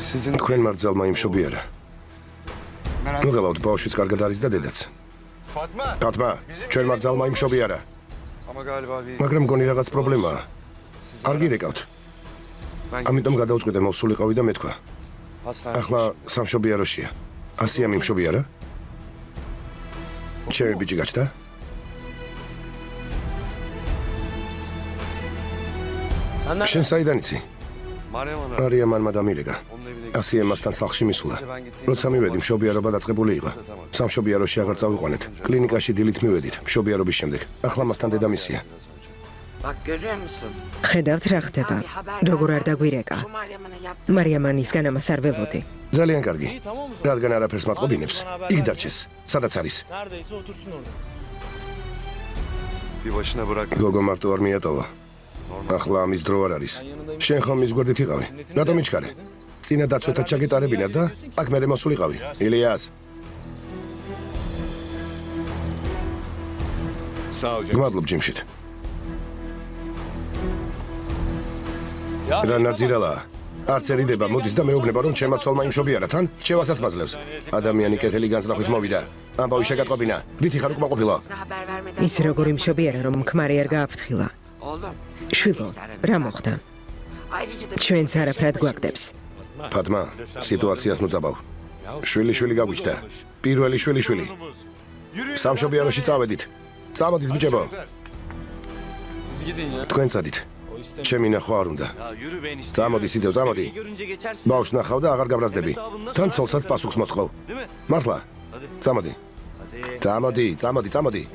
თქვენ მარძალმა იმშობიარა. მოგელავთ ბავშვიც კარგად არის და დედაც. ფატმა, ჩვენ მარძალმა იმშობიარა. მაგრამ მგონი რაღაც პრობლემაა. არ გირეკავთ. ამიტომ გადავწყვიტე მოვსულიყავი და მეთქვა. ახლა სამშობიაროშია. ასია მიმშობიარა? ჩემი ბიჭი გაჩნდა? შენ საიდან იცი? არია მანმა დამირეკა. ასია მასთან სახლში მისულა. როცა მივედი, მშობიარობა დაწყებული იყო. სამშობიაროში აღარ წავიყვანეთ. კლინიკაში დილით მივედით, მშობიარობის შემდეგ. ახლა მასთან დედამისია. ხედავთ რა ხდება. როგორ არ დაგვირეკა. მარიამანისგან ამას არ ველოდი. ძალიან კარგი. რადგან არაფერს მატყობინებს, იქ დარჩეს. სადაც არის? გოგო მარტო არ მიატოვა. ახლა ამის დრო არ არის. შენ ხომ მის გვერდით იყავი? რატომ იჩქარე? წინა დაცვეთად ჩაგეტარებინა და აქ მერე მოსულიყავი. ილიას. გმადლობ ჯიმშით. რა ნაძირალა? არც ერიდება, მოდის და მეუბნება, რომ ჩემმა ცოლმა იმშობიარა თან, რჩევასაც მაძლევს. ადამიანი კეთილი განზრახვით მოვიდა. ამბავი შეგატყობინა. რითი ხარ უკმაყოფილო? ის როგორ იმშობიარა, რომ ქმარი არ გააფრთხილა. შვილო, რა მოხდა? ჩვენც არაფრად გვაგდებს. ფატმა, სიტუაციას მოწაბავ. შვილი გაგვიჩნდა. პირველი შვილი. სამშობიაროში წავედით. წამოდით ბიჭებო. თქვენ წადით. ჩემი ნახვა არ უნდა. წამოდი სიძე, წამოდი. ბავშვს ნახავ და აღარ გაბრაზდები. თან ცოლსაც პასუხს მოთხოვ. მართლა. წამოდი.